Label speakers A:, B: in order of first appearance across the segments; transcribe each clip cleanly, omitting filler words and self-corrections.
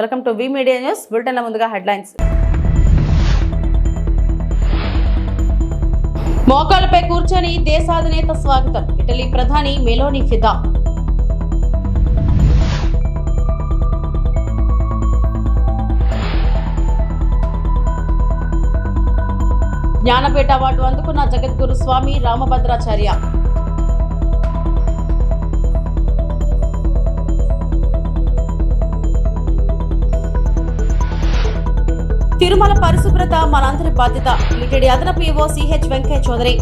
A: Welcome to V media news bulletin ల ముందుగా headlines. మోకాలపై కూర్చొని దేశాధినేత స్వాగతం. ఇటలీ ప్రధాని మెలోని ఫిదా. జ్ఞానపీఠ అవార్డు అందుకున్న జగద్గురు స్వామి రామభద్రాచార్య. తిరుమల పరిశుభ్రత మనందరి బాధ్యత. టీటీడీ అదనపు EO CH Venkaiah Chowdary.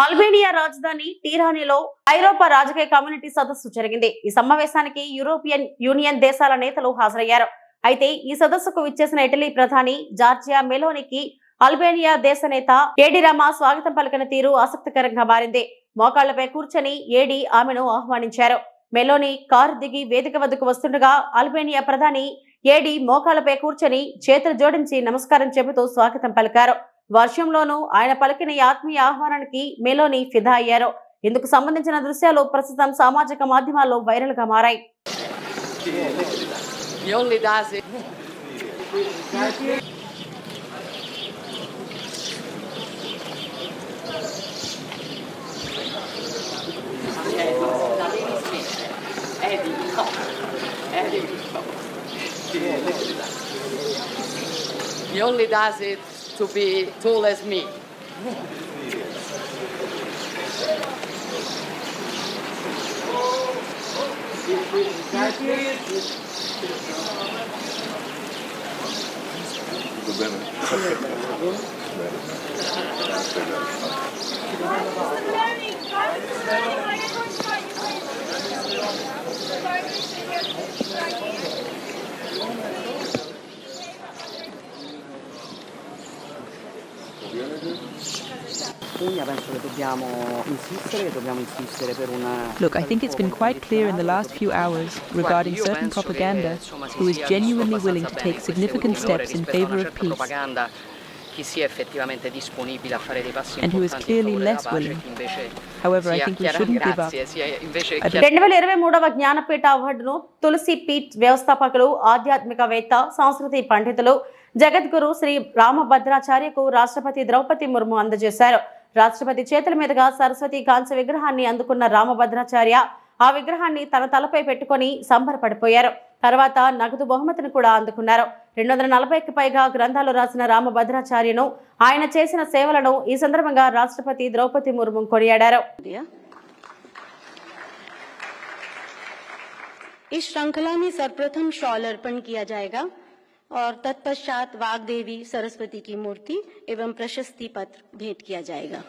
A: Albania రాజధాని టీరానీలో ఐరోపా రాజకీయ కమ్యూనిటీ సదస్సు జరిగింది. ఈ సమావేశానికి యూరోపియన్ యూనియన్ దేశాల నేతలు హాజరయ్యారు. అయితే ఈ సదస్సుకు విచ్చేసిన ఇటలీ ప్రధాని జార్జియా మెలోనికి అల్బేనియా దేశ నేత ఏడి రామా స్వాగతం పలికిన తీరు ఆసక్తికరంగా మారింది. మోకాళ్లపై కూర్చొని ఏడి ఆమెను ఆహ్వానించారు. మెలోని కారు దిగి వేదిక వద్దకు వస్తుండగా అల్బేనియా ప్రధాని ఏడి మోకాళ్లపై కూర్చొని చేతులు జోడించి నమస్కారం చెబుతూ స్వాగతం పలికారు. వర్షంలోనూ ఆయన పలికిన ఆత్మీయ ఆహ్వానానికి మెలోని ఫిదా అయ్యారు. ఇందుకు సంబంధించిన దృశ్యాలు ప్రస్తుతం సామాజిక మాధ్యమాల్లో వైరల్ గా మారాయి.
B: He only does it to be tall as me.
C: Penso che dobbiamo insistere per una...
D: Look, I think it's been quite clear in the last few hours regarding certain propaganda who is genuinely willing to take significant steps in favor of peace and who is clearly less willing. However, I think we shouldn't give up.
A: 2023వ Jnanpith అవార్డును తులసి పీఠ్ వ్యవస్థాపకులు, ఆధ్యాత్మికవేత్త, సంస్కృతి పండితులు జగద్గురు శ్రీ రామభద్రాచార్యకు రాష్ట్రపతి ద్రౌపది ముర్ము అందజేశారు. రాష్ట్రపతి చేతుల మీదుగా సరస్వతి కాంస్య విగ్రహాన్ని అందుకున్న రామభద్రాచార్య ఆ విగ్రహాన్ని తన తలపై పెట్టుకుని సంబరపడిపోయారు. తర్వాత నగదు బహుమతిని కూడా అందుకున్నారు. 240కి పైగా గ్రంథాలు రాసిన రామభద్రాచార్యను, ఆయన చేసిన సేవలను ఈ సందర్భంగా రాష్ట్రపతి ద్రౌపది ముర్ము కొనియాడారు.
E: इस श्रृंखला में सर्वप्रथम शॉल अर्पण किया जाएगा और तत्पश्चात वाग्देवी सरस्वती की मूर्ति एवं प्रशस्ति पत्र भेंट किया जाएगा.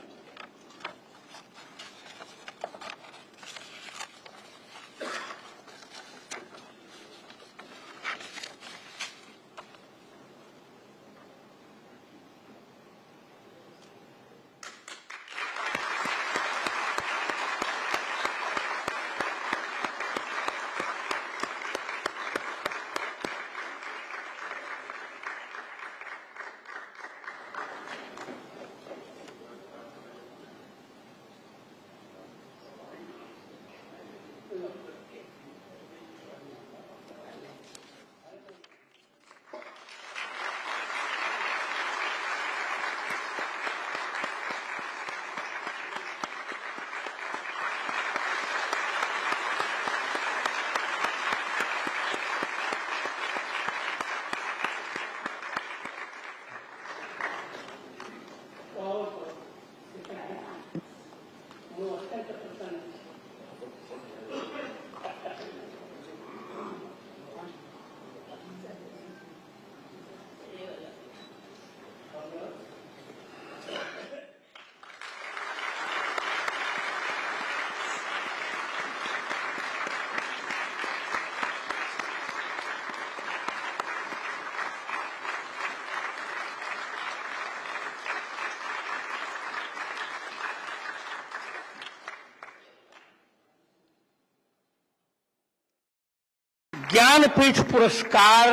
F: ज्ञानपीठ पुरस्कार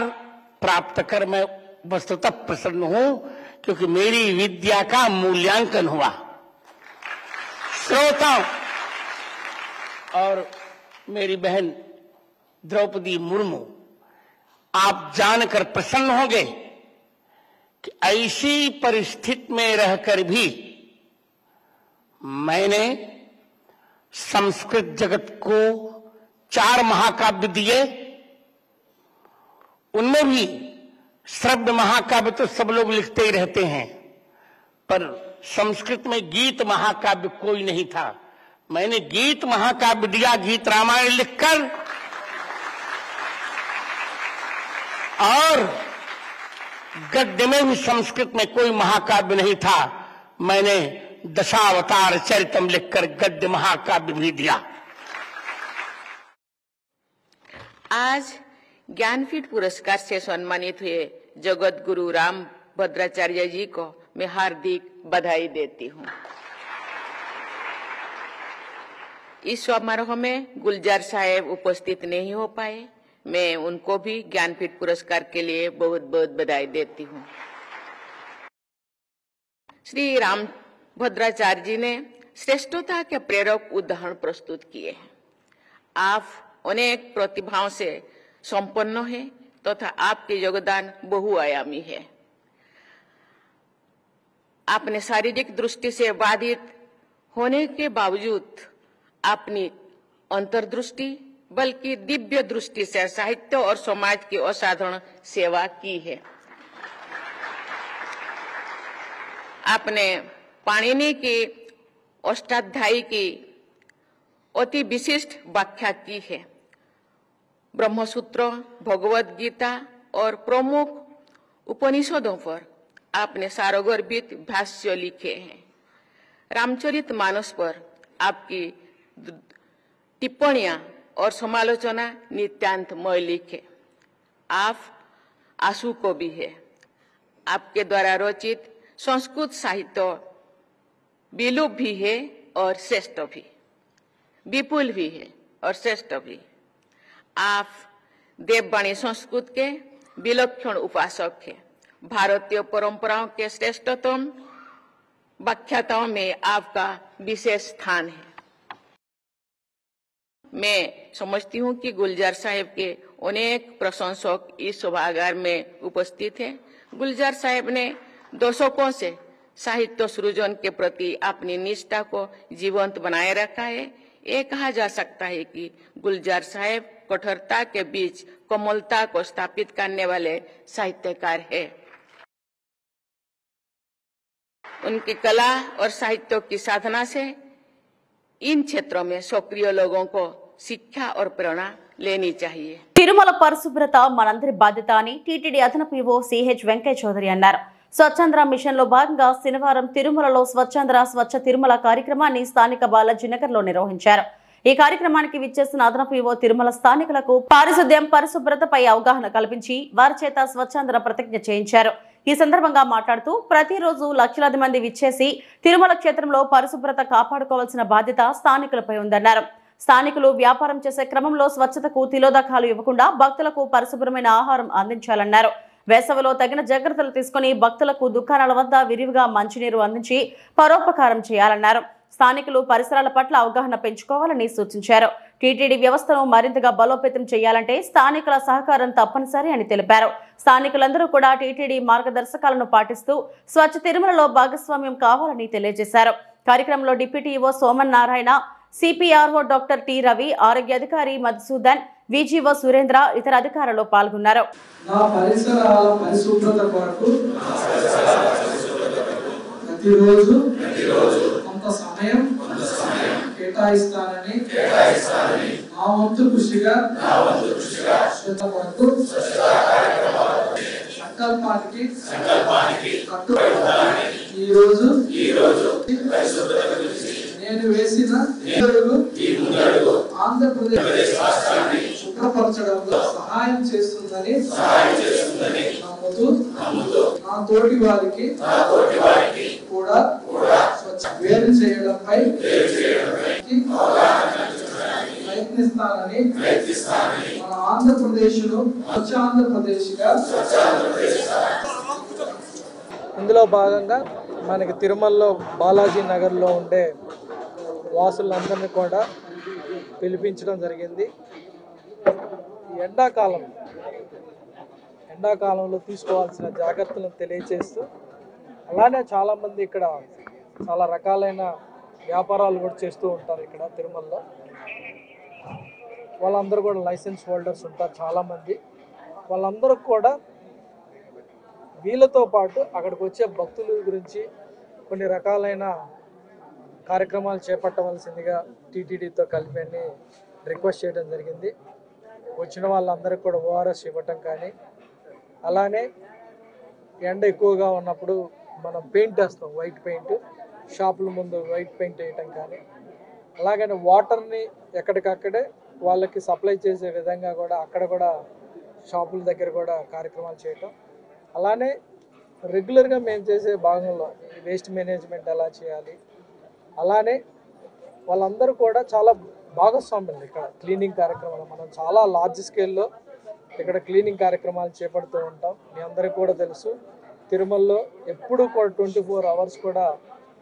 F: प्राप्त कर मैं वस्तुतः प्रसन्न हूं, क्योंकि मेरी विद्या का मूल्यांकन हुआ। श्रोताओं, और मेरी बहन द्रौपदी मुर्मू, आप जानकर प्रसन्न होंगे कि ऐसी परिस्थिति में रहकर भी मैंने संस्कृत जगत को 4 महाकाव्य दिए। उनमें भी श्रव्य महाकाव्य तो सब लोग लिखते ही रहते हैं, पर संस्कृत में गीत महाकाव्य कोई नहीं था। मैंने गीत महाकाव्य दिया, गीत रामायण लिखकर, और गद्य में भी संस्कृत में कोई महाकाव्य नहीं था। मैंने दशावतार चरितम लिखकर गद्य महाकाव्य भी दिया।
G: आज ज्ञानपीठ पुरस्कार से सम्मानित हुए जगत गुरु राम भद्राचार्य जी को मैं हार्दिक बधाई देती हूँ। इस समारोह में गुलजार साहेब उपस्थित नहीं हो पाए, मैं उनको भी ज्ञानपीठ पुरस्कार के लिए बहुत बहुत बधाई देती हूँ। श्री राम भद्राचार्य जी ने श्रेष्ठता के प्रेरक उदाहरण प्रस्तुत किए हैं। आप अनेक प्रतिभाओं से संपन्न है तथा आपके योगदान बहुआयामी है। आपने शारीरिक दृष्टि से बाधित होने के बावजूद अपनी अंतर्दृष्टि बल्कि दिव्य दृष्टि से साहित्य और समाज की असाधारण सेवा की है। आपने पाणिनि की अष्टाध्यायी की अति विशिष्ट व्याख्या की है। ब्रह्मसूत्र, भगवद गीता और प्रमुख उपनिषदों पर आपने सारगर्भित भाष्य लिखे हैं। रामचरितमानस पर आपकी टिप्पणियां और समालोचना नितांत मौलिक है। आप आशु कवि है। आपके द्वारा रचित संस्कृत साहित्य विलुप्त भी है और श्रेष्ठ भी, विपुल भी है और श्रेष्ठ भी। आप देववाणी संस्कृत के विलक्षण उपासक हैं। भारतीय परंपराओं के श्रेष्ठतम व्याख्याताओं में आपका विशेष स्थान है। मैं समझती हूँ कि गुलजार साहेब के अनेक प्रशंसक इस सभागार में उपस्थित हैं। गुलजार साहेब ने दशकों से साहित्य सृजन के प्रति अपनी निष्ठा को जीवंत बनाए रखा है। ये कहा जा सकता है कि गुलजार साहेब कठोरता के बीच कोमलता को स्थापित करने वाले साहित्यकार है। उनकी कला और साहित्य की साधना से इन क्षेत्रों में सक्रिय लोगों को शिक्षा और प्रेरणा लेनी चाहिए।
A: తిరుమల పరిశుభ్రత మనందరి బాధ్యత అని టీటీడీ అదనపు ఈవో సిహెచ్ వెంకయ్య చౌదరి అన్నారు. స్వచ్ఛాంధ్ర మిషన్ లో భాగంగా శనివారం తిరుమలలో స్వచ్ఛాంధ్ర స్వచ్ఛ తిరుమల కార్యక్రమాన్ని స్థానిక బాలాజీ నగర్ లో నిర్వహించారు. ఈ కార్యక్రమానికి విచ్చేసిన అదనపు ఈవో తిరుమల స్థానికులకు పారిశుద్ధ్యం, పరిశుభ్రతపై అవగాహన కల్పించి వారి చేత స్వచ్ఛాంధ్ర ప్రతిజ్ఞ చేయించారు. ఈ సందర్భంగా మాట్లాడుతూ ప్రతిరోజు లక్షలాది మంది విచ్చేసి తిరుమల క్షేత్రంలో పరిశుభ్రత కాపాడుకోవాల్సిన బాధ్యత స్థానికులపై ఉందన్నారు. స్థానికులు వ్యాపారం చేసే క్రమంలో స్వచ్ఛతకు తిలోదకాలు ఇవ్వకుండా భక్తులకు పరిశుభ్రమైన ఆహారం అందించాలన్నారు. వేసవిలో తగిన జాగ్రత్తలు తీసుకుని భక్తులకు దుకాణాల వద్ద విరివిగా మంచినీరు అందించి పరోపకారం చేయాలన్నారు. స్థానికులు పరిసరాల పట్ల అవగాహన పెంచుకోవాలని సూచించారు. టీటీడీ వ్యవస్థను మరింతగా బలోపేతం చేయాలంటే స్థానికుల సహకారం తప్పనిసరి అని తెలిపారు. స్థానికులందరూ కూడా టీటీడీ మార్గదర్శకాలను పాటిస్తూ స్వచ్ఛ తిరుమలలో భాగస్వామ్యం కావాలని తెలియజేశారు. కార్యక్రమంలో deputy EO Soman Narayana, CPRO doctor T Ravi, ఆరోగ్య అధికారి మధుసూదన్, విజిఓ సురేంద్ర, ఇతర అధికారులు పాల్గొన్నారు.
H: నా పరిసరాల పరిశుభ్రత కొరకు ప్రతిరోజు కొంత సమయం కేటాయిస్తానని నా వంతు కృషిగా స్వచ్ఛత కొరకు సంకల్పానికి కట్టుబడి ఈరోజు నేను వేసిన ఆంధ్రప్రదేశ్ శుభ్రపరచడంలో సహాయం చేస్తుందని నమ్ముతూ నా తోటి వారికి కూడా వేరు చేయడంపై ప్రయత్నిస్తానని మన ఆంధ్రప్రదేశ్ను స్వచ్ఛ ఆంధ్రప్రదేశ్గా.
I: ఇందులో భాగంగా మనకి తిరుమలలో బాలాజీ నగర్లో ఉండే వాసులందరినీ కూడా పిలిపించడం జరిగింది. ఎండాకాలంలో తీసుకోవాల్సిన జాగ్రత్తలను తెలియజేస్తూ, అలానే చాలామంది ఇక్కడ చాలా రకాలైన వ్యాపారాలు కూడా చేస్తూ ఉంటారు. ఇక్కడ తిరుమలలో వాళ్ళందరూ కూడా లైసెన్స్ హోల్డర్స్ ఉంటారు చాలామంది. వాళ్ళందరూ కూడా వీళ్ళతో పాటు అక్కడికి వచ్చే భక్తుల గురించి కొన్ని రకాలైన కార్యక్రమాలు చేపట్టవలసిందిగా టీటీడీతో కలిపి రిక్వెస్ట్ చేయడం జరిగింది. వచ్చిన వాళ్ళందరికీ కూడా ఓఆర్ఎస్ ఇవ్వటం కానీ, అలానే ఎండ ఎక్కువగా ఉన్నప్పుడు మనం పెయింట్ వేస్తాం, వైట్ పెయింట్, షాపుల ముందు వైట్ పెయింట్ వేయటం కానీ, అలాగనే వాటర్ని ఎక్కడికక్కడే వాళ్ళకి సప్లై చేసే విధంగా కూడా అక్కడ కూడా షాపుల దగ్గర కూడా కార్యక్రమాలు చేయటం. అలానే రెగ్యులర్గా మేము చేసే భాగంలో వేస్ట్ మేనేజ్మెంట్ ఎలా చేయాలి, అలానే వాళ్ళందరూ కూడా చాలా భాగస్వాములు ఇక్కడ క్లీనింగ్ కార్యక్రమాలు. మనం చాలా లార్జ్ స్కేల్లో ఇక్కడ క్లీనింగ్ కార్యక్రమాలు చేపడుతూ ఉంటాం. మీ అందరికీ కూడా తెలుసు, తిరుమలలో ఎప్పుడు కూడా 24 hours కూడా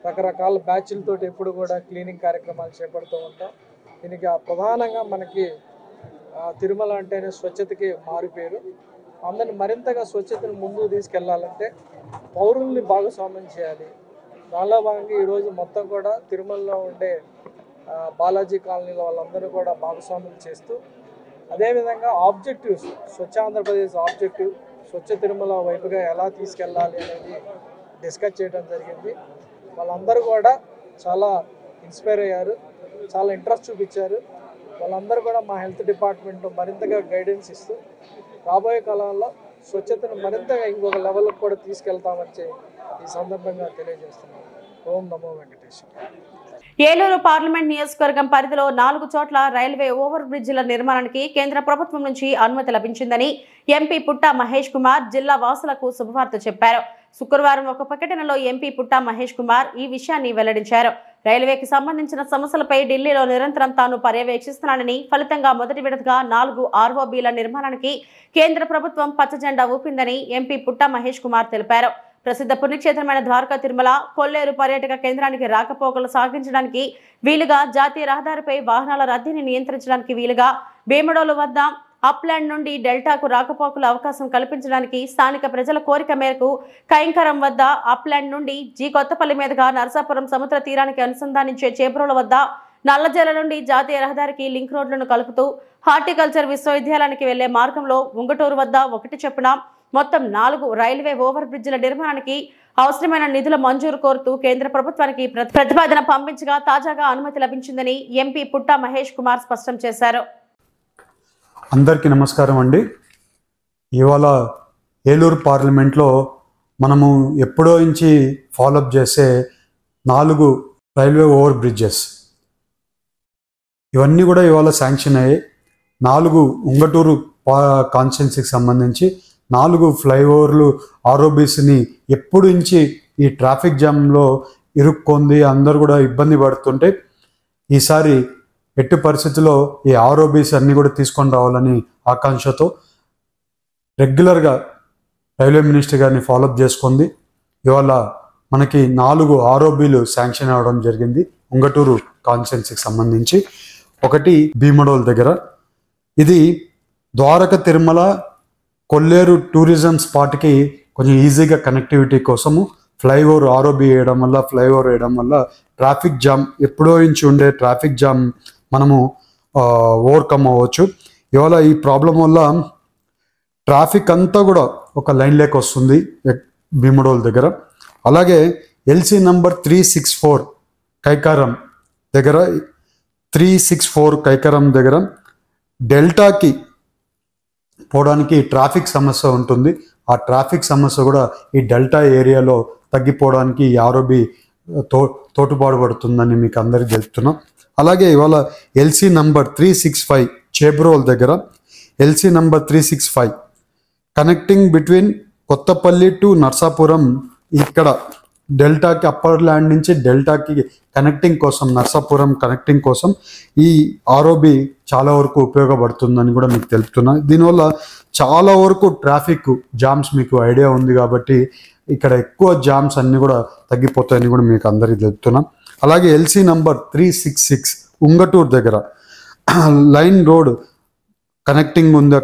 I: రకరకాల బ్యాచ్లతో ఎప్పుడు కూడా క్లీనింగ్ కార్యక్రమాలు చేపడుతూ ఉంటాం. దీనికి ప్రధానంగా మనకి తిరుమల అంటేనే స్వచ్ఛతకి మారుపేరు. అందరిని మరింతగా స్వచ్ఛతను ముందుకు తీసుకెళ్లాలంటే పౌరుల్ని భాగస్వామ్యం చేయాలి. దానిలో భాగంగా ఈరోజు మొత్తం కూడా తిరుమలలో ఉండే బాలాజీ కాలనీలో వాళ్ళందరూ కూడా భాగస్వామ్యం చేస్తూ, అదేవిధంగా ఆబ్జెక్టివ్స్, స్వచ్ఛ ఆంధ్రప్రదేశ్ ఆబ్జెక్టివ్, స్వచ్ఛ తిరుమల వైపుగా ఎలా తీసుకెళ్ళాలి అనేది డిస్కస్ చేయడం జరిగింది. వాళ్ళందరూ కూడా చాలా ఇన్స్పైర్ అయ్యారు, చాలా ఇంట్రెస్ట్ చూపించారు. వాళ్ళందరూ కూడా మా హెల్త్ డిపార్ట్మెంట్ మరింతగా గైడెన్స్ ఇస్తూ రాబోయే కాలంలో స్వచ్ఛతను మరింతగా ఇంకొక లెవెల్కి కూడా తీసుకెళ్తామని ఈ సందర్భంగా తెలియజేస్తున్నాం. ఓం నమో వెంకటేశ్వర.
A: ఏలూరు పార్లమెంట్ నియోజకవర్గం పరిధిలో 4 చోట్ల రైల్వే ఓవర్ బ్రిడ్జిల నిర్మాణానికి కేంద్ర ప్రభుత్వం నుంచి అనుమతి లభించిందని ఎంపీ పుట్టా మహేష్ కుమార్ జిల్లా వాసులకు శుభవార్త చెప్పారు. శుక్రవారం ఒక ప్రకటనలో ఎంపీ పుట్టా మహేష్ కుమార్ ఈ విషయాన్ని వెల్లడించారు. రైల్వేకి సంబంధించిన సమస్యలపై ఢిల్లీలో నిరంతరం తాను పర్యవేక్షిస్తున్నానని, ఫలితంగా మొదటి విడతగా 4 ROBల నిర్మాణానికి కేంద్ర ప్రభుత్వం పచ్చజెండా ఊపిందని ఎంపీ పుట్టా మహేష్ కుమార్ తెలిపారు. ప్రసిద్ధ పుణ్యక్షేత్రమైన ద్వారకా తిరుమల కొల్లేరు పర్యాటక కేంద్రానికి రాకపోకలు సాగించడానికి వీలుగా, జాతీయ రహదారిపై వాహనాల రద్దీని నియంత్రించడానికి వీలుగా, భీమడోలు వద్ద అప్లాండ్ నుండి డెల్టాకు రాకపోకలు అవకాశం కల్పించడానికి స్థానిక ప్రజల కోరిక మేరకు కైంకరం వద్ద అప్లాండ్ నుండి కొత్తపల్లి మీదుగా నరసాపురం సముద్ర తీరానికి అనుసంధానించే చేబ్రోల వద్ద నల్లజల నుండి జాతీయ రహదారికి లింక్ రోడ్లను కలుపుతూ హార్టికల్చర్ విశ్వవిద్యాలయానికి వెళ్లే మార్గంలో ఉంగటూరు వద్ద 1 చొప్పున మొత్తం 4 రైల్వే ఓవర్ బ్రిడ్జిల నిర్మాణానికి అవసరమైన నిధుల మంజూరు కోరుతూ కేంద్ర ప్రభుత్వానికి ప్రతిపాదన పంపించగా తాజాగా అనుమతి లభించిందని ఎంపీ పుట్టా మహేష్ కుమార్ స్పష్టం చేశారు.
J: అందరికీ నమస్కారం అండి. ఇవాళ ఏలూరు పార్లమెంట్లో మనము ఎప్పుడో నుంచి ఫాలోఅప్ చేసే 4 రైల్వే ఓవర్ బ్రిడ్జెస్ ఇవన్నీ కూడా ఇవాళ శాంక్షన్ అయ్యాయి. 4 ఉంగటూరు కాన్స్టిట్యున్సీకి సంబంధించి 4 ఫ్లైఓవర్లు ROBస్ని ఎప్పుడు నుంచి ఈ ట్రాఫిక్ జామ్లో ఇరుక్కుంది, అందరూ కూడా ఇబ్బంది పడుతుంటే ఈసారి ఎట్టి పరిస్థితుల్లో ఈ ROBస్ అన్నీ కూడా తీసుకొని రావాలని ఆకాంక్షతో రెగ్యులర్గా రైల్వే మినిస్టర్ గారిని ఫాలోఅప్ చేసుకుంది. ఇవాళ మనకి 4 ROBలు శాంక్షన్ అవ్వడం జరిగింది ఉంగటూరు కాన్స్టిట్యున్సీకి సంబంధించి. ఒకటి భీమడోల్ దగ్గర, ఇది ద్వారక తిరుమల కొల్లేరు టూరిజం స్పాట్కి కొంచెం ఈజీగా కనెక్టివిటీ కోసము ఫ్లైఓవర్ ROB వేయడం వల్ల ట్రాఫిక్ జామ్, ఎప్పుడో నుంచి ఉండే ట్రాఫిక్ జామ్ మనము ఓవర్కమ్ అవ్వచ్చు. ఇవాళ ఈ ప్రాబ్లం వల్ల ట్రాఫిక్ అంతా కూడా ఒక లైన్లోకి వస్తుంది భీమడోల్ దగ్గర. అలాగే LC నంబర్ 364 కైకారం దగ్గర, 364 కైకారం దగ్గర డెల్టాకి పోవడానికి ట్రాఫిక్ సమస్య ఉంటుంది. ఆ ట్రాఫిక్ సమస్య కూడా ఈ డెల్టా ఏరియాలో తగ్గిపోవడానికి ఈ ROB తోటుపాటు పడుతుందని మీకు అందరికీ తెలుపుతున్నాం. అలాగే ఇవాళ LC నంబర్ 365 చేబ్రోల్ దగ్గర, LC number 365 connecting between Kothapalli to Narsapuram, ఇక్కడ డెల్టాకి అప్పర్ ల్యాండ్ నుంచి డెల్టాకి కనెక్టింగ్ కోసం, నర్సాపురం కనెక్టింగ్ కోసం ఈ ROB చాలా వరకు ఉపయోగపడుతుందని కూడా మీకు తెలుపుతున్నా. దీనివల్ల చాలా వరకు ట్రాఫిక్ జామ్స్ మీకు ఐడియా ఉంది కాబట్టి ఇక్కడ ఎక్కువ జామ్స్ అన్నీ కూడా తగ్గిపోతాయని కూడా మీకు అందరికీ తెలుపుతున్నాం. అలాగే LC నంబర్ 366 ఉంగటూరు దగ్గర లైన్ రోడ్ కనెక్టింగ్ ఉంది.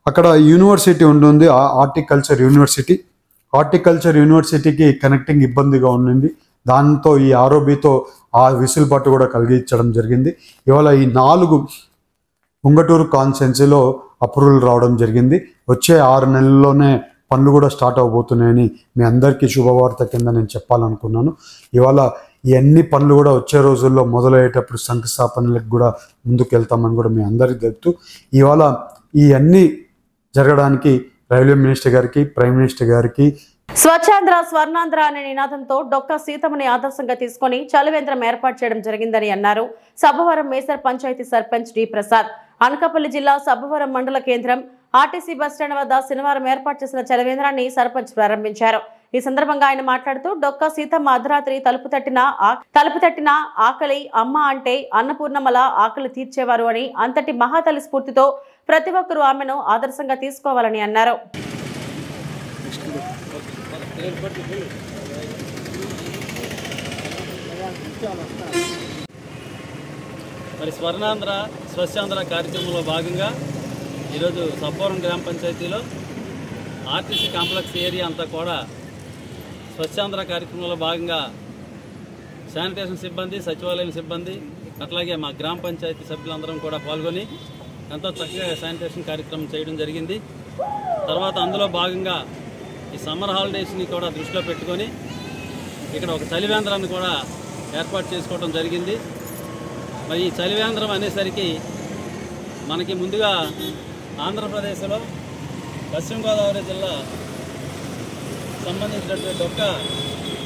J: అక్కడ యూనివర్సిటీ ఉంటుంది, హార్టికల్చర్ యూనివర్సిటీకి కనెక్టింగ్ ఇబ్బందిగా ఉండింది. దాంతో ఈ ఆర్ఓబితో ఆ విసులుబాటు కూడా కలిగించడం జరిగింది. ఇవాళ ఈ 4 ఉంగటూరు కాన్స్టిట్యున్సీలో అప్రూవల్ రావడం జరిగింది. వచ్చే 6 నెలల్లోనే పనులు కూడా స్టార్ట్ అవబోతున్నాయని మీ అందరికీ శుభవార్త కింద నేను చెప్పాలనుకున్నాను. ఇవాళ ఈ అన్ని పనులు కూడా వచ్చే రోజుల్లో మొదలయ్యేటప్పుడు శంకుస్థాపనలకు కూడా ముందుకు వెళ్తామని కూడా మీ అందరికీ తెలుపుతూ, ఇవాళ ఈ అన్ని జరగడానికి రైల్వే మినిస్టర్ గారికి, ప్రైమ్ మినిస్టర్ గారికి
A: స్వచ్ఛాంధ్ర స్వర్ణాంధ్ర అనే నినాదంతో డొక్కా సీతమ్మని ఆదర్శంగా తీసుకుని చలివేంద్రం ఏర్పాటు చేయడం జరిగిందని అన్నారు సబ్బవరం మేసర్ పంచాయతీ సర్పంచ్ డి ప్రసాద్. అనకాపల్లి జిల్లా సబ్బవరం మండల కేంద్రం ఆర్టీసీ బస్టాండ్ వద్ద శనివారం ఏర్పాటు చేసిన చలివేంద్రాన్ని సర్పంచ్ ప్రారంభించారు. ఈ సందర్భంగా ఆయన మాట్లాడుతూ డొక్కా సీతమ్మ అర్ధరాత్రి తలుపు తట్టిన ఆకలి అమ్మ అంటే అన్నపూర్ణమ్మల ఆకలి తీర్చేవారు అని, అంతటి మహాతల్లి స్ఫూర్తితో ప్రతి ఒక్కరూ ఆమెను ఆదర్శంగా తీసుకోవాలని అన్నారు.
K: మరి స్వర్ణాంధ్ర స్వచ్ఛాంధ్ర కార్యక్రమంలో భాగంగా ఈరోజు సబ్బవరం గ్రామ పంచాయతీలో ఆర్టీసీ కాంప్లెక్స్ ఏరియా అంతా కూడా స్వచ్ఛాంధ్ర కార్యక్రమంలో భాగంగా శానిటేషన్ సిబ్బంది, సచివాలయం సిబ్బంది, అట్లాగే మా గ్రామ పంచాయతీ సభ్యులందరం కూడా పాల్గొని ఎంతో చక్కగా శానిటేషన్ కార్యక్రమం చేయడం జరిగింది. తర్వాత అందులో భాగంగా ఈ సమ్మర్ హాలిడేస్ని కూడా దృష్టిలో పెట్టుకొని ఇక్కడ ఒక చలివేంద్రాన్ని కూడా ఏర్పాటు చేసుకోవడం జరిగింది. మరి ఈ చలివేంద్రం అనేసరికి మనకి ముందుగా ఆంధ్రప్రదేశ్లో పశ్చిమ గోదావరి జిల్లా సంబంధించినటువంటి డొక్కా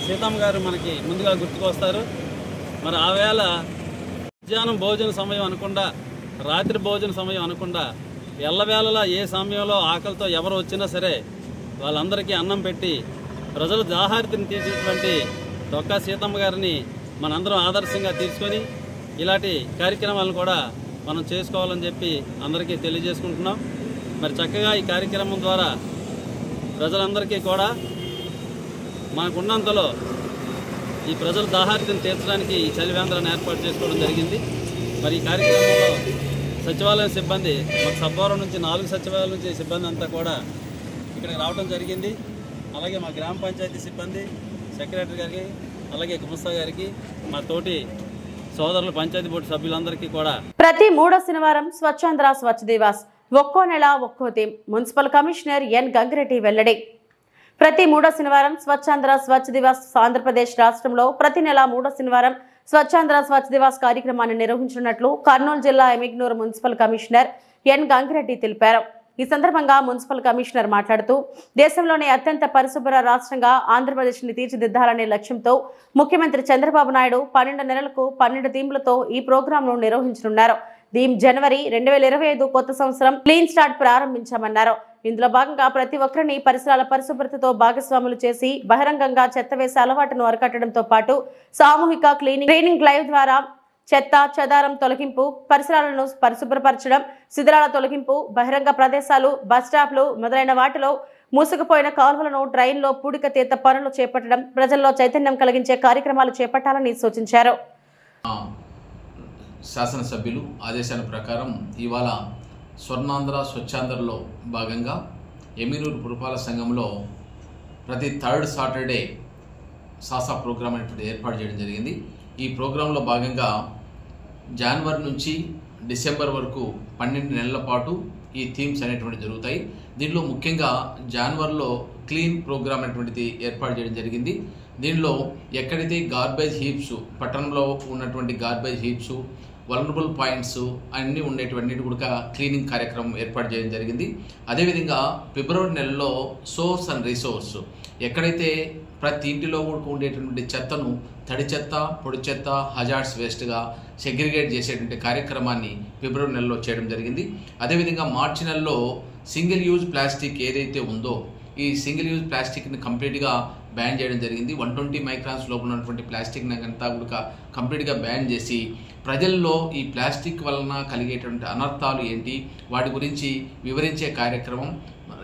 K: సీతమ్మ గారు మనకి ముందుగా గుర్తుకొస్తారు. మరి ఆ వేళ మధ్యాహ్నం భోజన సమయం అనకుండా, రాత్రి భోజన సమయం అనకుండా ఎల్లవేళలా ఏ సమయంలో ఆకలితో ఎవరు వచ్చినా సరే వాళ్ళందరికీ అన్నం పెట్టి ప్రజల దాహార్తిని తీర్చినటువంటి డొక్కా సీతమ్మ గారిని మనందరం ఆదర్శంగా తీసుకొని ఇలాంటి కార్యక్రమాలను కూడా మనం చేసుకోవాలని చెప్పి అందరికీ తెలియజేసుకుంటున్నాం. మరి చక్కగా ఈ కార్యక్రమం ద్వారా ప్రజలందరికీ కూడా మనకున్నంతలో ఈ ప్రజల దాహార్తిని తీర్చడానికి ఈ చలివేంద్రాన్ని ఏర్పాటు చేసుకోవడం జరిగింది. మరి ఈ కార్యక్రమంలో సచివాలయం సిబ్బంది, మాకు సబ్బవరం నుంచి 4 సచివాలయాల నుంచి సిబ్బంది అంతా కూడా ఇక్కడికి రావడం జరిగింది. అలాగే మా గ్రామ పంచాయతీ సిబ్బంది, సెక్రటరీ గారికి, అలాగే గుమస్తా గారికి, మా తోటి సోదరులు పంచాయతీ బోర్డు సభ్యులందరికీ కూడా
A: ప్రతి 3వ శనివారం స్వచ్ఛాంధ్ర స్వచ్ఛ దివాస్ ఒక్కో నెల ఒక్కో theme municipal commissioner N Gangireddy వెల్లడి. ప్రతి 3వ శనివారం స్వచ్ఛాంధ్ర స్వచ్ఛ దివాస్ ఆంధ్రప్రదేశ్ రాష్ట్రంలో ప్రతి నెల 3వ శనివారం స్వచ్ఛాంధ్ర స్వచ్ఛ దివాస్ కార్యక్రమాన్ని నిర్వహించనున్నట్లు కర్నూలు జిల్లా Emmiganur municipal commissioner N Gangireddy తెలిపారు. ఈ సందర్భంగా మున్సిపల్ కమిషనర్ మాట్లాడుతూ దేశంలోనే అత్యంత పరిశుభ్ర రాష్ట్రంగా ఆంధ్రప్రదేశ్ని తీర్చిదిద్దాలనే లక్ష్యంతో ముఖ్యమంత్రి చంద్రబాబు నాయుడు 12 నెలలకు 12 థీమ్లతో ఈ ప్రోగ్రాంను నిర్వహించనున్నారు. థీమ్ జనవరి 2025 కొత్త సంవత్సరం క్లీన్ స్టార్ట్ ప్రారంభించామన్నారు. ఇందులో భాగంగా ప్రతి ఒక్కరిని పరిసరాల పరిశుభ్రతతో భాగస్వాములు చేసి బహిరంగంగా చెత్త వేసే అలవాటును అరికట్టడంతో పాటు సామూహిక క్లీనింగ్ డ్రైవ్ ద్వారా చెత్త చెదారం తొలగింపు, పరిసరాలను పరిశుభ్రపరచడం, శిథిలాల తొలగింపు, బహిరంగ ప్రదేశాలు, బస్ స్టాప్లు మొదలైన వాటిలో మూసుకుపోయిన కాలువలను డ్రైన్లో పూడిక తీత పనులు చేపట్టడం, ప్రజల్లో చైతన్యం కలిగించే కార్యక్రమాలు చేపట్టాలని సూచించారు.
L: శాసనసభ్యులు ఆదేశాల ప్రకారం ఇవాళ స్వర్ణాంధ్ర స్వచ్ఛాంధ్రలో భాగంగా ఎమినూరు పురపాలక సంఘంలో ప్రతి 3rd సాటర్డే సాసా ప్రోగ్రాం అనేటువంటి ఏర్పాటు చేయడం జరిగింది. ఈ ప్రోగ్రాంలో భాగంగా జనవరి నుంచి డిసెంబర్ వరకు 12 నెలల పాటు ఈ థీమ్స్ అనేటువంటి జరుగుతాయి. దీనిలో ముఖ్యంగా జనవరిలో క్లీన్ ప్రోగ్రామ్ అనేటువంటిది ఏర్పాటు చేయడం జరిగింది. దీనిలో ఎక్కడైతే గార్బేజ్ హీప్స్, పట్టణంలో ఉన్నటువంటి గార్బేజ్ హీప్స్, వల్నరబుల్ పాయింట్స్ అన్నీ ఉండేటివన్నిటి కూడా క్లీనింగ్ కార్యక్రమం ఏర్పాటు చేయడం జరిగింది. అదేవిధంగా ఫిబ్రవరి నెలలో సోర్స్ అండ్ రిసోర్స్, ఎక్కడైతే ప్రతి ఇంటిలో కూడా ఉండేటువంటి చెత్తను తడి చెత్త, పొడి చెత్త, హజార్డ్స్ వేస్ట్గా సెగ్రిగేట్ చేసేటువంటి కార్యక్రమాన్ని ఫిబ్రవరి నెలలో చేయడం జరిగింది. అదేవిధంగా మార్చి నెలలో సింగిల్ యూజ్ ప్లాస్టిక్ ఏదైతే ఉందో ఈ సింగిల్ యూజ్ ప్లాస్టిక్ని కంప్లీట్గా బ్యాన్ చేయడం జరిగింది. 120 మైక్రాన్స్ లోపల ఉన్నటువంటి ప్లాస్టిక్ అంతా కూడా కంప్లీట్గా బ్యాన్ చేసి ప్రజల్లో ఈ ప్లాస్టిక్ వలన కలిగేటువంటి అనర్థాలు ఏంటి వాటి గురించి వివరించే కార్యక్రమం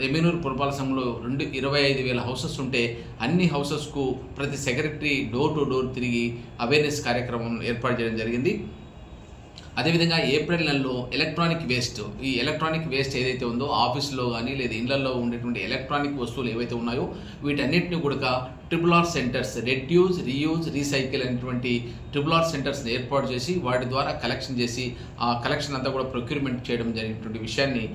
L: ఎమినూరు పురపాలక సంఘంలో 25,000 హౌసెస్ ఉంటే అన్ని హౌసెస్కు ప్రతి సెక్రటరీ డోర్ టు డోర్ తిరిగి అవేర్నెస్ కార్యక్రమం ఏర్పాటు చేయడం జరిగింది. అదేవిధంగా ఏప్రిల్ నెలలో ఎలక్ట్రానిక్ వేస్ట్, ఈ ఎలక్ట్రానిక్ వేస్ట్ ఏదైతే ఉందో ఆఫీసులో కానీ లేదా ఇళ్లలో ఉండేటువంటి ఎలక్ట్రానిక్ వస్తువులు ఏవైతే ఉన్నాయో వీటన్నిటిని కూడా RRR centres, reduce, reuse, recycle అనేటువంటి RRR సెంటర్స్ని ఏర్పాటు చేసి వాటి ద్వారా కలెక్షన్ చేసి ఆ కలెక్షన్ అంతా కూడా ప్రొక్యూర్మెంట్ చేయడం జరిగినటువంటి విషయాన్ని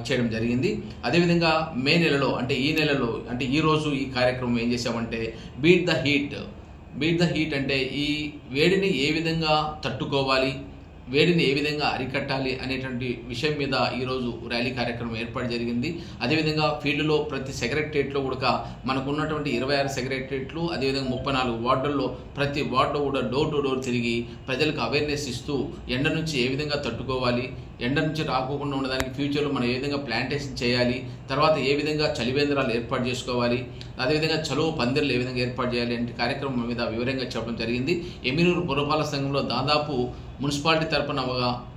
L: చేయడం జరిగింది. అదేవిధంగా మే నెలలో అంటే ఈ నెలలో అంటే ఈరోజు ఈ కార్యక్రమం ఏం చేసామంటే బీట్ ద హీట్ అంటే ఈ వేడిని ఏ విధంగా తట్టుకోవాలి, వేడిని ఏ విధంగా అరికట్టాలి అనేటువంటి విషయం మీద ఈరోజు ర్యాలీ కార్యక్రమం ఏర్పాటు జరిగింది. అదేవిధంగా ఫీల్డ్లో ప్రతి సెక్రటరియట్లో కూడా మనకు ఉన్నటువంటి 26 సెక్రటరియట్లు, అదేవిధంగా 34 వార్డుల్లో ప్రతి వార్డులో కూడా డోర్ టు డోర్ తిరిగి ప్రజలకు అవేర్నెస్ ఇస్తూ ఎండ నుంచి ఏ విధంగా తట్టుకోవాలి, ఎండ నుంచి రాకోకుండా ఉండడానికి ఫ్యూచర్లో మనం ఏ విధంగా ప్లాంటేషన్ చేయాలి, తర్వాత ఏ విధంగా చలివేంద్రాలు ఏర్పాటు చేసుకోవాలి, అదేవిధంగా చలువ పందిర్లు ఏ విధంగా ఏర్పాటు చేయాలి అంటే కార్యక్రమం మీద వివరంగా చెప్పడం జరిగింది. ఎమ్మినూరు పురపాలక సంఘంలో దాదాపు మున్సిపాలిటీ తరపున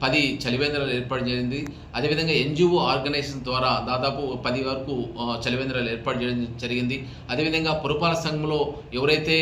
L: 10 చలివేంద్రాలు ఏర్పాటు చేసింది. అదేవిధంగా NGO ఆర్గనైజేషన్ ద్వారా దాదాపు 10 వరకు చలివేంద్రాలు ఏర్పాటు చేయడం జరిగింది. అదేవిధంగా పురపాలక సంఘంలో ఎవరైతే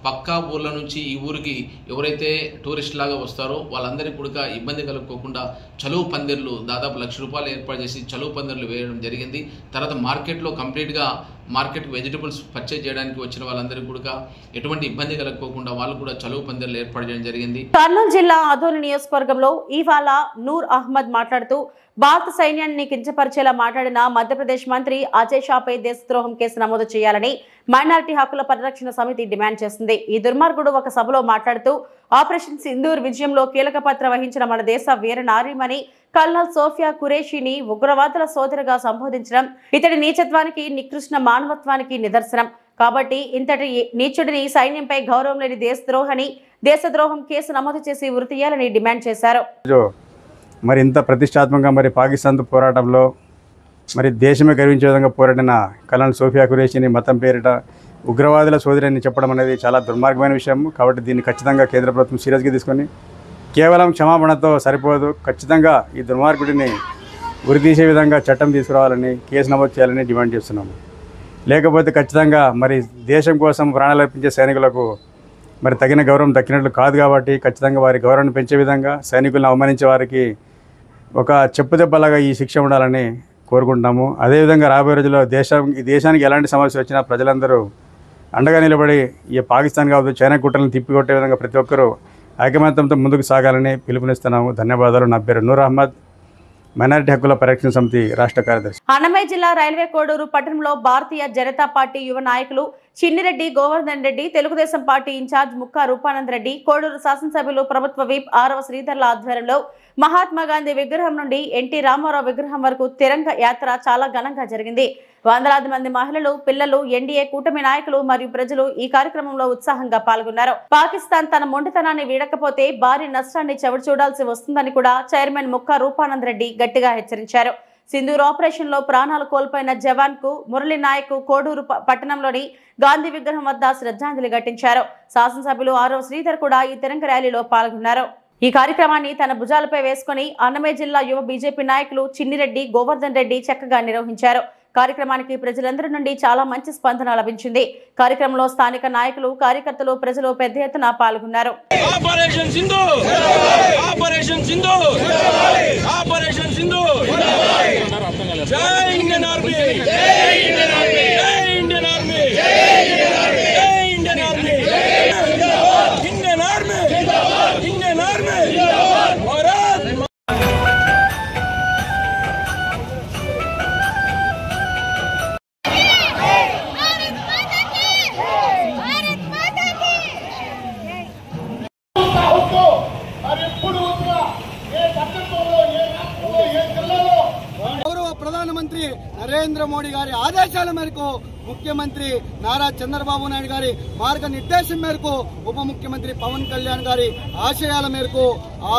L: పక్కా ఊర్ల నుంచి ఈ ఊరికి ఎవరైతే టూరిస్ట్ లాగా వస్తారో వాళ్ళందరికీ కూడా ఇబ్బంది కలుక్కోకుండా చలువ పందిర్లు దాదాపు ₹1,00,000 ఏర్పాటు చేసి చలువ పందిర్లు వేయడం జరిగింది. తర్వాత మార్కెట్లో కంప్లీట్గా మార్కెట్కి వెజిటబుల్స్ పర్చేజ్ చేయడానికి వచ్చిన వాళ్ళందరికీ కూడా ఎటువంటి ఇబ్బంది కలగకోకుండా వాళ్ళు కూడా చలువ పందిర్లు ఏర్పాటు చేయడం జరిగింది.
A: కర్నూలు జిల్లా ఆదోని నియోజకవర్గంలో ఇవాళ నూర్ అహ్మద్ మాట్లాడుతూ భారత సైన్యాన్ని కించపరిచేలా మాట్లాడిన మధ్యప్రదేశ్ మంత్రి అజయ్ షాపై దేశద్రోహం కేసు నమోదు చేయాలని మైనారిటీ హక్కుల పరిరక్షణ సమితి డిమాండ్ చేసింది. ఈ దుర్మార్గుడు ఒక సభలో మాట్లాడుతూ ఆపరేషన్ సింధూర్ విజయంలో కీలక పాత్ర వహించిన మన దేశ వీర నారీమణి కల్నల్ సోఫియా ఖురేషిని ఉగ్రవాదుల సోదరిగా సంబోధించడం ఇతడి నీచత్వానికి, నికృష్ణ మానవత్వానికి నిదర్శనం. కాబట్టి ఇంతటి నీచుడిని సైన్యంపై గౌరవం లేని దేశద్రోహం కేసు నమోదు చేసి ఉరి తీయాలని డిమాండ్ చేశారు.
M: మరి ఇంత ప్రతిష్టాత్మకంగా మరి పాకిస్తాన్తో పోరాటంలో మరి దేశమే గర్వించే విధంగా పోరాడిన కల్నల్ సోఫియా ఖురేషిని మతం పేరిట ఉగ్రవాదుల సోదరి అని చెప్పడం అనేది చాలా దుర్మార్గమైన విషయం. కాబట్టి దీన్ని ఖచ్చితంగా కేంద్ర ప్రభుత్వం సీరియస్గా తీసుకొని కేవలం క్షమాపణతో సరిపోదు, ఖచ్చితంగా ఈ దుర్మార్గుడిని ఉరితీసే విధంగా చట్టం తీసుకురావాలని, కేసు నమోదు చేయాలని డిమాండ్ చేస్తున్నాము. లేకపోతే ఖచ్చితంగా మరి దేశం కోసం ప్రాణాలు అర్పించే సైనికులకు మరి తగిన గౌరవం దక్కినట్లు కాదు. కాబట్టి ఖచ్చితంగా వారి గౌరవాన్ని పెంచే విధంగా సైనికులను అవమానించే వారికి ఒక చెప్పుదెబ్బలాగా ఈ శిక్ష ఉండాలని కోరుకుంటున్నాము. అదేవిధంగా రాబోయే రోజుల్లో ఈ దేశానికి ఎలాంటి సమస్య వచ్చినా ప్రజలందరూ అండగా నిలబడి ఈ పాకిస్తాన్ కావచ్చు చైనా కుట్రలను తిప్పికొట్టే విధంగా ప్రతి ఒక్కరూ ఐకమత్యంతో ముందుకు సాగాలని పిలుపునిస్తున్నాము. ధన్యవాదాలు. నా పేరు నూర్ అహ్మద్, మైనారిటీ హక్కుల పరిరక్షణ సమితి రాష్ట్ర కార్యదర్శి.
A: అన్నమయ్య జిల్లా రైల్వే కోడూరు పట్టణంలో భారతీయ జనతా పార్టీ యువ నాయకులు చిన్నిరెడ్డి గోవర్ధన్ రెడ్డి, తెలుగుదేశం పార్టీ ఇన్ఛార్జ్ ముక్కా రూపానంద్ రెడ్డి, కోడూరు శాసనసభ్యులు ప్రభుత్వ విప్ ఆరవ శ్రీధర్ల ఆధ్వర్యంలో మహాత్మా గాంధీ విగ్రహం నుండి ఎన్టీ రామారావు విగ్రహం వరకు తిరంగ యాత్ర చాలా ఘనంగా జరిగింది. వందలాది మంది మహిళలు, పిల్లలు, ఎన్డీఏ కూటమి నాయకులు మరియు ప్రజలు ఈ కార్యక్రమంలో ఉత్సాహంగా పాల్గొన్నారు. పాకిస్తాన్ తన మొండితనాన్ని వీడకపోతే భారీ నష్టాన్ని చవిటి చూడాల్సి వస్తుందని కూడా చైర్మన్ ముక్కా రూపానంద్ రెడ్డి గట్టిగా హెచ్చరించారు. సింధూర్ ఆపరేషన్ లో ప్రాణాలు కోల్పోయిన జవాన్ కు మురళీ నాయక్ కోడూరు పట్టణంలోని గాంధీ విగ్రహం వద్ద శ్రద్ధాంజలి ఘటించారు. శాసనసభ్యులు ఆరవ శ్రీధర్ కూడా ఈ తిరంగ ర్యాలీలో పాల్గొన్నారు. ఈ కార్యక్రమాన్ని తన భుజాలపై వేసుకుని అన్నమయ్య జిల్లా యువ బీజేపీ నాయకులు చిన్నిరెడ్డి గోవర్ధన్ రెడ్డి చక్కగా నిర్వహించారు. కార్యక్రమానికి ప్రజలందరి నుండి చాలా మంచి స్పందన లభించింది. కార్యక్రమంలో స్థానిక నాయకులు, కార్యకర్తలు, ప్రజలు పెద్ద ఎత్తున పాల్గొన్నారు.
N: ప్రధానమంత్రి నరేంద్ర మోడీ గారి ఆదేశాల మేరకు, ముఖ్యమంత్రి నారా చంద్రబాబు నాయుడు గారి మార్గనిర్దేశం మేరకు, ఉప ముఖ్యమంత్రి పవన్ కళ్యాణ్ గారి ఆశయాల మేరకు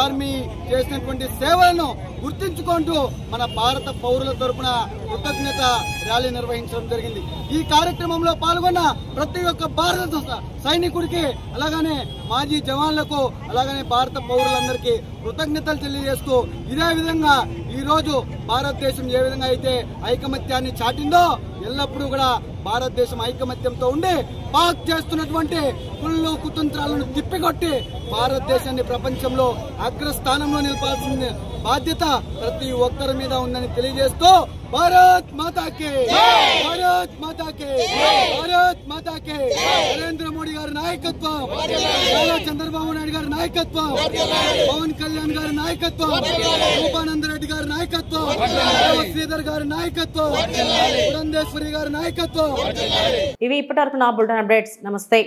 N: ఆర్మీ చేసినటువంటి సేవలను గుర్తించుకుంటూ మన భారత పౌరుల తరపున కృతజ్ఞత ర్యాలీ నిర్వహించడం జరిగింది. ఈ కార్యక్రమంలో పాల్గొన్న ప్రతి ఒక్క భారత సైనికుడికి, అలాగనే మాజీ జవాన్లకు, అలాగనే భారత పౌరులందరికీ కృతజ్ఞతలు తెలియజేస్తూ, ఇదే విధంగా ఈ రోజు భారతదేశం ఏ విధంగా అయితే ఐకమత్యాన్ని చాటిందో ఎల్లప్పుడూ కూడా భారతదేశం ఐకమత్యంతో ఉండి పాక్ చేస్తున్నటువంటి కుళ్ళు కుతంత్రాలను తిప్పికొట్టి భారతదేశాన్ని ప్రపంచంలో అగ్రస్థానంలో నిలపాల్సిన బాధ్యత ప్రతి ఒక్కరి మీద ఉందని తెలియజేస్తూ భారత్ మాతాకి భారత్ మాతాకి భారత్ మాతాకి నరేంద్ర మోడీ గారి నాయకత్వం, నారా చంద్రబాబు నాయుడు గారి నాయకత్వం, పవన్ కళ్యాణ్ గారి నాయకత్వం, రూపానంద రెడ్డి గారి నాయకత్వం, శ్రీధర్ గారి నాయకత్వం, పురంధేశ్వరి గారి నాయకత్వం.
A: ఇవి ఇప్పటివరకు నా బులెటిన్ అప్డేట్స్. నమస్తే.